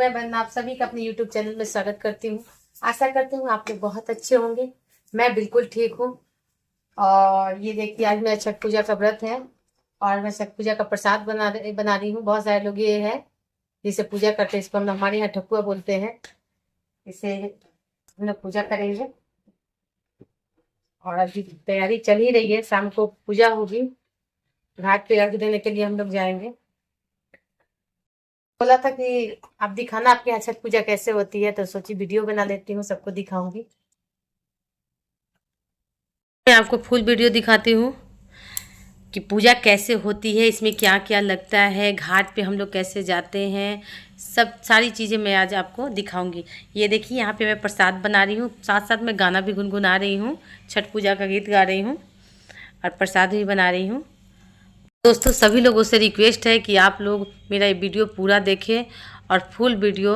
मैं वंदना आप सभी का अपने YouTube चैनल में स्वागत करती हूँ। आशा करती हूँ आप लोग बहुत अच्छे होंगे। मैं बिल्कुल ठीक हूँ। और ये देखिए आज मेरा छठ पूजा का व्रत है और मैं छठ पूजा का प्रसाद बना रही हूँ। बहुत सारे लोग ये है जिसे पूजा करते हैं, इसको हम हमारे यहाँ ठकुआ बोलते हैं। इसे हम लोग पूजा करेंगे और अभी तैयारी चल ही रही है। शाम को पूजा होगी, घाट पे अर्घ देने के लिए हम लोग जाएंगे। बोला था कि आप दिखाना आपके यहाँ छठ पूजा कैसे होती है, तो सोची वीडियो बना लेती हूँ, सबको दिखाऊंगी। मैं आपको फुल वीडियो दिखाती हूँ कि पूजा कैसे होती है, इसमें क्या क्या लगता है, घाट पे हम लोग कैसे जाते हैं, सब सारी चीज़ें मैं आज आपको दिखाऊंगी। ये देखिए यहाँ पे मैं प्रसाद बना रही हूँ, साथ साथ मैं गाना भी गुनगुना रही हूँ, छठ पूजा का गीत गा रही हूँ और प्रसाद भी बना रही हूँ। दोस्तों सभी लोगों से रिक्वेस्ट है कि आप लोग मेरा ये वीडियो पूरा देखें और फुल वीडियो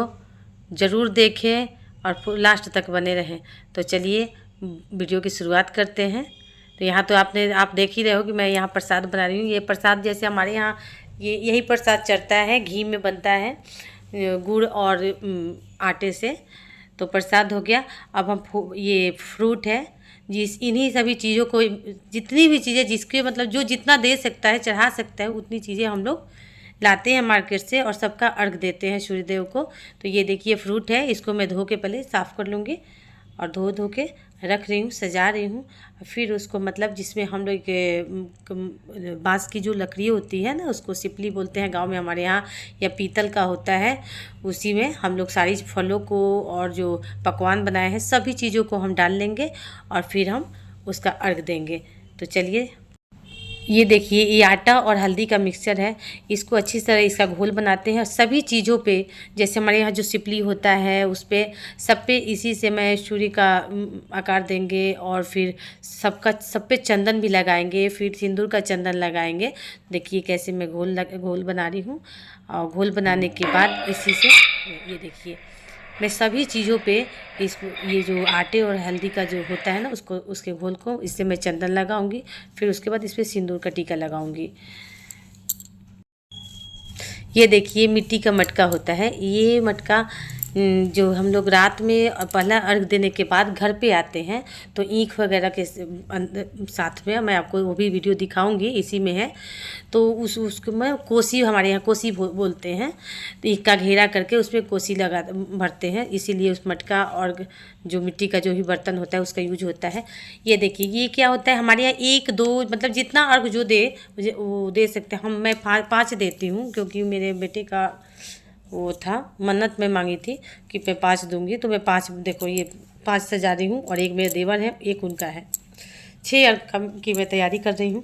ज़रूर देखें और लास्ट तक बने रहें। तो चलिए वीडियो की शुरुआत करते हैं। तो यहाँ तो आप देख ही रहे हो कि मैं यहाँ प्रसाद बना रही हूँ। ये प्रसाद जैसे हमारे यहाँ यही प्रसाद चढ़ता है, घी में बनता है, गुड़ और आटे से। तो प्रसाद हो गया। अब हम ये फ्रूट है, इन्हीं सभी चीज़ों को, जितनी भी चीज़ें जिसके मतलब जो जितना दे सकता है चढ़ा सकता है उतनी चीज़ें हम लोग लाते हैं मार्केट से और सबका अर्घ देते हैं सूर्यदेव को। तो ये देखिए फ्रूट है, इसको मैं धो के पहले साफ़ कर लूँगी और धो के रख रही हूँ, सजा रही हूँ। फिर उसको मतलब जिसमें हम लोग बाँस की जो लकड़ी होती है ना, उसको सिपली बोलते हैं गांव में हमारे यहाँ, या पीतल का होता है, उसी में हम लोग सारी फलों को और जो पकवान बनाए हैं सभी चीज़ों को हम डाल लेंगे और फिर हम उसका अर्घ देंगे। तो चलिए ये देखिए ये आटा और हल्दी का मिक्सचर है, इसको अच्छी तरह इसका घोल बनाते हैं और सभी चीज़ों पे, जैसे हमारे यहाँ जो सिपली होता है उस पे सब पे इसी से मैं सूर्य का आकार देंगे और फिर सब पे चंदन भी लगाएंगे, फिर सिंदूर का चंदन लगाएंगे। देखिए कैसे मैं घोल बना रही हूँ। और घोल बनाने के बाद इसी से ये देखिए मैं सभी चीज़ों पे ये जो आटे और हल्दी का जो होता है ना, उसके घोल को इससे मैं चंदन लगाऊंगी, फिर उसके बाद इस पर सिंदूर का टीका लगाऊंगी। ये देखिए मिट्टी का मटका होता है। ये मटका जो हम लोग रात में पहला अर्घ देने के बाद घर पे आते हैं तो ईख वगैरह के साथ में मैं आपको वो भी वीडियो दिखाऊंगी, इसी में है। तो उसको मैं कोसी, हमारे यहाँ कोसी बोलते हैं। तो ईख का घेरा करके उसमें कोसी भरते हैं, इसीलिए उस मटका और जो मिट्टी का जो भी बर्तन होता है उसका यूज होता है। ये देखिए ये क्या होता है हमारे यहाँ, 1 2 मतलब जितना अर्घ जो दे मुझे वो दे सकते हैं। मैं 5 देती हूँ, क्योंकि मेरे बेटे का वो था, मन्नत में मांगी थी कि मैं 5 दूंगी, तो मैं 5, देखो ये 5 सजा रही हूँ और एक मेरे देवर है, एक उनका है। 6 अर्घ की मैं तैयारी कर रही हूँ।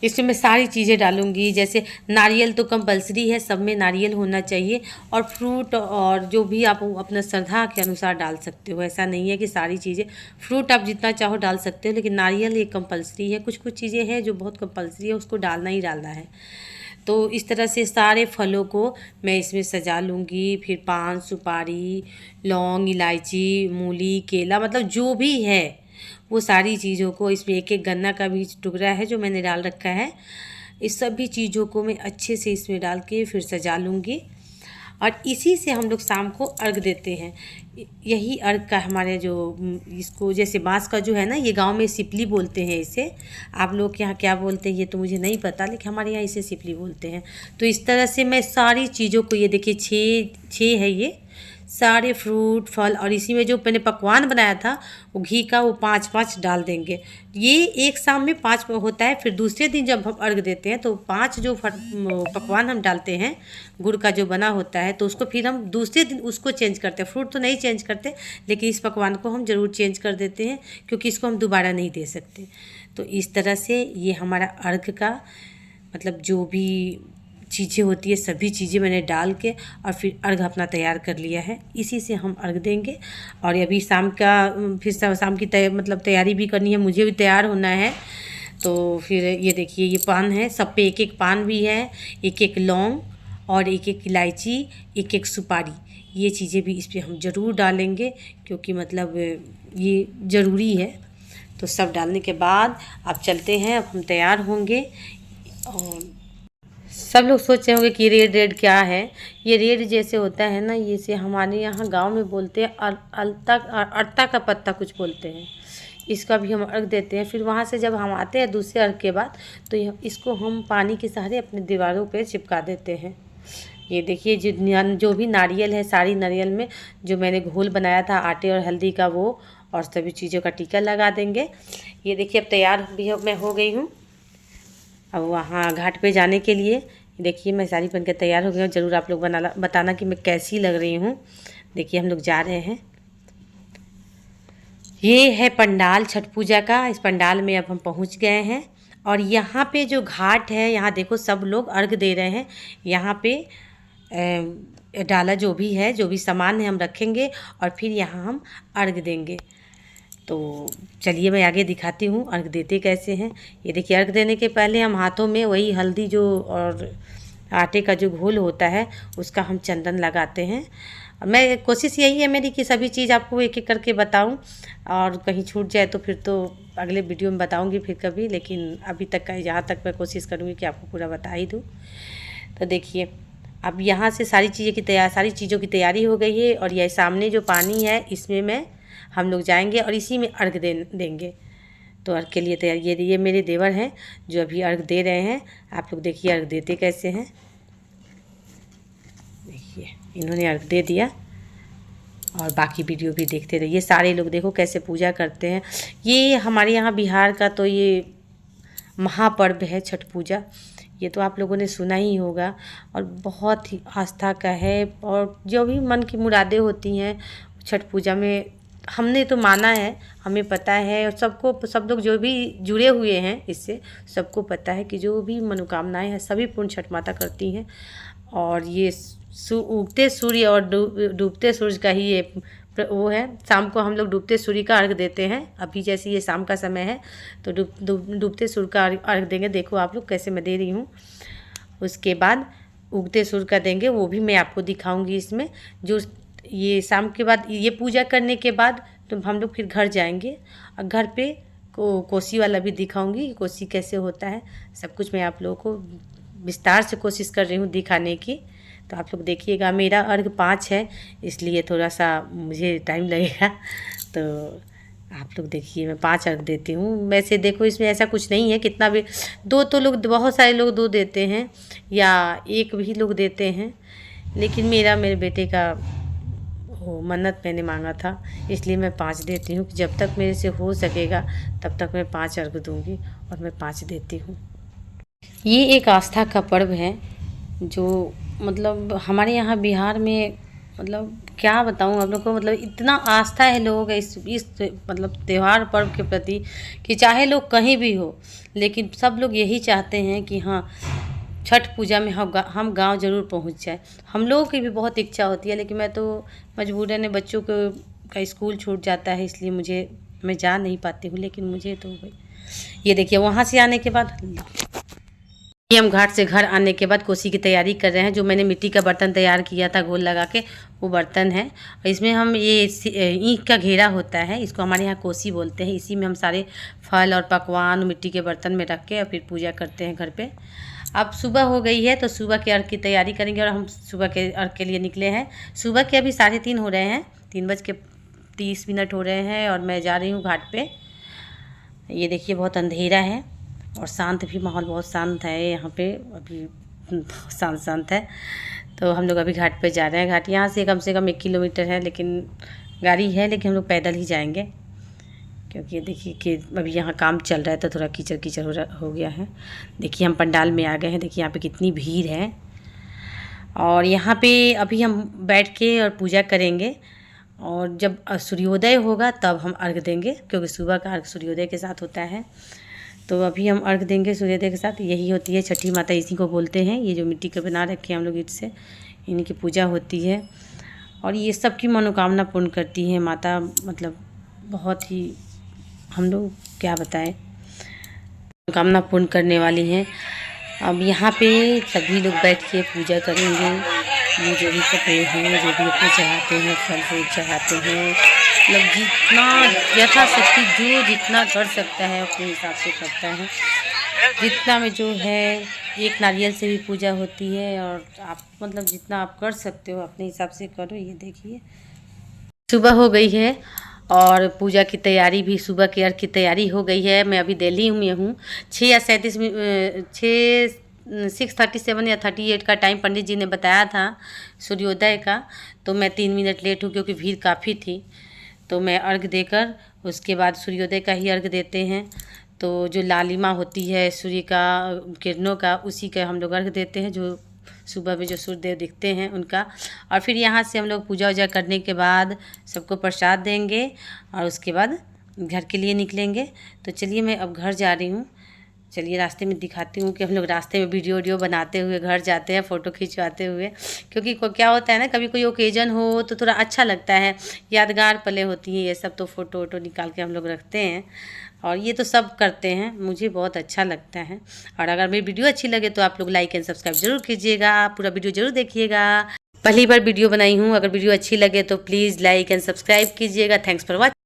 इसमें मैं सारी चीज़ें डालूंगी, जैसे नारियल तो कंपलसरी है, सब में नारियल होना चाहिए, और फ्रूट और जो भी आप अपना श्रद्धा के अनुसार डाल सकते हो। ऐसा नहीं है कि सारी चीज़ें, फ्रूट आप जितना चाहो डाल सकते हो, लेकिन नारियल एक कंपलसरी है। कुछ चीज़ें हैं जो बहुत कंपलसरी है, उसको डालना ही डालना है। तो इस तरह से सारे फलों को मैं इसमें सजा लूँगी। फिर पान, सुपारी, लौंग, इलायची, मूली, केला, मतलब जो भी है वो सारी चीज़ों को, इसमें एक गन्ना का भी टुकड़ा है जो मैंने डाल रखा है। इस सभी चीज़ों को मैं अच्छे से इसमें डाल के फिर सजा लूँगी और इसी से हम लोग शाम को अर्घ देते हैं। यही अर्घ का हमारे जो इसको, जैसे बांस का जो है ना, ये गांव में सिपली बोलते हैं इसे। आप लोग के यहाँ क्या बोलते हैं ये तो मुझे नहीं पता, लेकिन हमारे यहाँ इसे सिपली बोलते हैं। तो इस तरह से मैं सारी चीज़ों को, ये देखिए 6 है ये सारे फ्रूट फल, और इसी में जो मैंने पकवान बनाया था वो घी का, वो 5 डाल देंगे। ये एक शाम में 5 होता है। फिर दूसरे दिन जब हम अर्घ देते हैं तो 5 जो पकवान हम डालते हैं, गुड़ का जो बना होता है, तो उसको फिर हम दूसरे दिन उसको चेंज करते हैं। फ्रूट तो नहीं चेंज करते, लेकिन इस पकवान को हम ज़रूर चेंज कर देते हैं, क्योंकि इसको हम दोबारा नहीं दे सकते। तो इस तरह से ये हमारा अर्घ का मतलब जो भी चीज़ें होती है सभी चीज़ें मैंने डाल के और फिर अर्घ अपना तैयार कर लिया है। इसी से हम अर्घ देंगे। और अभी शाम का, फिर शाम की मतलब तैयारी भी करनी है, मुझे भी तैयार होना है। तो फिर ये देखिए ये पान है, सब पे 1 पान भी है, 1 लौंग और 1 इलायची, 1 सुपारी, ये चीज़ें भी इस पर हम ज़रूर डालेंगे, क्योंकि मतलब ये ज़रूरी है। तो सब डालने के बाद अब चलते हैं, अब हम तैयार होंगे और सब लोग सोच रहे होंगे कि रेड रेड क्या है। ये रेड जैसे होता है ना, ये से हमारे यहाँ गांव में बोलते हैं अरता का पत्ता कुछ बोलते हैं। इसका भी हम अर्घ देते हैं। फिर वहाँ से जब हम आते हैं दूसरे अर्घ के बाद, तो इसको हम पानी के सहारे अपने दीवारों पे चिपका देते हैं। ये देखिए जो भी नारियल है, सारी नारियल में जो मैंने घोल बनाया था आटे और हल्दी का, वो और सभी चीज़ों का टीका लगा देंगे। ये देखिए अब तैयार भी मैं हो गई हूँ अब वहाँ घाट पे जाने के लिए। देखिए मैं साड़ी पहन के तैयार हो गई हूँ। ज़रूर आप लोग बताना कि मैं कैसी लग रही हूँ। देखिए हम लोग जा रहे हैं। ये है पंडाल छठ पूजा का। इस पंडाल में अब हम पहुँच गए हैं और यहाँ पे जो घाट है, यहाँ देखो सब लोग अर्घ दे रहे हैं। यहाँ पे डाला जो भी है, जो भी सामान है, हम रखेंगे और फिर यहाँ हम अर्घ देंगे। तो चलिए मैं आगे दिखाती हूँ अर्घ देते कैसे हैं। ये देखिए अर्घ देने के पहले हम हाथों में वही हल्दी जो और आटे का जो घोल होता है उसका हम चंदन लगाते हैं। मैं कोशिश यही है मेरी कि सभी चीज़ आपको एक एक करके बताऊं, और कहीं छूट जाए तो फिर तो अगले वीडियो में बताऊंगी फिर कभी, लेकिन अभी तक का जहाँ तक मैं कोशिश करूँगी कि आपको पूरा बता ही दूँ। तो देखिए अब यहाँ से सारी चीज़ों की तैयारी हो गई है और यह सामने जो पानी है इसमें हम लोग जाएंगे और इसी में अर्घ देंगे। तो अर्घ के लिए तैयार ये मेरे देवर हैं जो अभी अर्घ दे रहे हैं। आप लोग देखिए अर्घ देते कैसे हैं। देखिए इन्होंने अर्घ दे दिया और बाकी वीडियो भी देखते रहिए। सारे लोग देखो कैसे पूजा करते हैं। ये हमारे यहाँ बिहार का तो ये महापर्व है छठ पूजा। ये तो आप लोगों ने सुना ही होगा और बहुत ही आस्था का है। और जो भी मन की मुरादें होती हैं छठ पूजा में, हमने तो माना है, हमें पता है और सब लोग जो भी जुड़े हुए हैं इससे सबको पता है कि जो भी मनोकामनाएं हैं सभी पूर्ण छठ माता करती हैं। और ये उगते सूर्य और डूबते सूरज का ही ये वो है। शाम को हम लोग डूबते सूर्य का अर्घ देते हैं। अभी जैसे ये शाम का समय है तो डूबते सूर्य का अर्घ देंगे। देखो आप लोग कैसे मैं दे रही हूँ। उसके बाद उगते सूर्य का देंगे, वो भी मैं आपको दिखाऊंगी इसमें। जो ये शाम के बाद ये पूजा करने के बाद तो हम लोग फिर घर जाएंगे और घर पे कोसी वाला भी दिखाऊंगी, कोसी कैसे होता है। सब कुछ मैं आप लोगों को विस्तार से कोशिश कर रही हूँ दिखाने की। तो आप लोग देखिएगा। मेरा अर्घ 5 है इसलिए थोड़ा सा मुझे टाइम लगेगा। तो आप लोग देखिए मैं 5 अर्घ देती हूँ। वैसे देखो इसमें ऐसा कुछ नहीं है, कितना भी दो तो लोग, बहुत सारे लोग 2 देते हैं या 1 भी लोग देते हैं, लेकिन मेरे बेटे का वो मन्नत मैंने मांगा था इसलिए मैं 5 देती हूँ। जब तक मेरे से हो सकेगा तब तक मैं 5 अर्घ दूँगी और मैं 5 देती हूँ। ये एक आस्था का पर्व है जो मतलब हमारे यहाँ बिहार में, मतलब क्या बताऊँ आप लोग को, मतलब इतना आस्था है लोगों का इस मतलब त्यौहार पर्व के प्रति कि चाहे लोग कहीं भी हो, लेकिन सब लोग यही चाहते हैं कि हाँ छठ पूजा में हम गांव ज़रूर पहुंच जाए। हम लोगों की भी बहुत इच्छा होती है, लेकिन मैं तो मजबूरन बच्चों का स्कूल छूट जाता है इसलिए मैं जा नहीं पाती हूँ। लेकिन मुझे तो ये देखिए वहाँ से आने के बाद हम घाट से घर आने के बाद कोसी की तैयारी कर रहे हैं। जो मैंने मिट्टी का बर्तन तैयार किया था घोल लगा के, वो बर्तन है और इसमें हम ये ईंख का घेरा होता है, इसको हमारे यहाँ कोसी बोलते हैं। इसी में हम सारे फल और पकवान मिट्टी के बर्तन में रख के और फिर पूजा करते हैं घर पे। अब सुबह हो गई है तो सुबह के अर्घ की तैयारी करेंगे और हम सुबह के अर्घ के लिए निकले हैं। सुबह के अभी 3:30 हो रहे हैं, 3:30 हो रहे हैं और मैं जा रही हूँ घाट पे। ये देखिए बहुत अंधेरा है और शांत भी, माहौल बहुत शांत है यहाँ पे, अभी शांत है। तो हम लोग अभी घाट पे जा रहे हैं। घाट यहाँ से कम 1 किलोमीटर है, लेकिन गाड़ी है, लेकिन हम लोग पैदल ही जाएंगे क्योंकि देखिए कि अभी यहाँ काम चल रहा है तो थोड़ा कीचड़ हो गया है। देखिए हम पंडाल में आ गए हैं। देखिए यहाँ पे कितनी भीड़ है और यहाँ पे अभी हम बैठ के और पूजा करेंगे और जब सूर्योदय होगा तब हम अर्घ देंगे, क्योंकि सुबह का अर्घ सूर्योदय के साथ होता है। तो अभी हम अर्घ देंगे सूर्योदय के साथ। यही होती है छठी माता, इसी को बोलते हैं। ये जो मिट्टी के बना रखे हैं हम लोग ईंट से, इन्हीं की पूजा होती है और ये सब की मनोकामना पूर्ण करती है माता। मतलब बहुत ही, हम लोग क्या बताएं, मनोकामना पूर्ण करने वाली हैं। अब यहाँ पे सभी लोग बैठ के पूजा करेंगे। ये जो भी कपड़े हैं, जो भी अपने चढ़ाते हैं, फल फूल चढ़ाते हैं, मतलब जितना यथाशक्ति जो जितना कर सकता है अपने हिसाब से करता है। जितना में जो है एक नारियल से भी पूजा होती है, और आप मतलब जितना आप कर सकते हो अपने हिसाब से करो। ये देखिए सुबह हो गई है और पूजा की तैयारी भी, सुबह की अर्घ की तैयारी हो गई है। मैं अभी दिल्ली में हूँ। 6:37 या 38 का टाइम पंडित जी ने बताया था सूर्योदय का, तो मैं 3 मिनट लेट हूँ क्योंकि भीड़ काफ़ी थी। तो मैं अर्घ देकर उसके बाद सूर्योदय का ही अर्घ देते हैं। तो जो लालिमा होती है सूर्य का किरणों का, उसी का हम लोग अर्घ देते हैं, जो सुबह में जो सूर्यदेव दिखते हैं उनका। और फिर यहाँ से हम लोग पूजा वूजा करने के बाद सबको प्रसाद देंगे और उसके बाद घर के लिए निकलेंगे। तो चलिए मैं अब घर जा रही हूँ। चलिए रास्ते में दिखाती हूँ कि हम लोग रास्ते में वीडियो बनाते हुए घर जाते हैं, फ़ोटो खिंचवाते हुए। क्योंकि क्या होता है ना, कभी कोई ओकेजन हो तो थोड़ा अच्छा लगता है, यादगार पलें होती हैं ये सब, तो फ़ोटो वोटो निकाल के हम लोग रखते हैं। और ये तो सब करते हैं, मुझे बहुत अच्छा लगता है। और अगर मेरी वीडियो अच्छी लगे तो आप लोग लाइक एंड सब्सक्राइब जरूर कीजिएगा, पूरा वीडियो ज़रूर देखिएगा। पहली बार वीडियो बनाई हूँ, अगर वीडियो अच्छी लगे तो प्लीज़ लाइक एंड सब्सक्राइब कीजिएगा। Thanks for watching.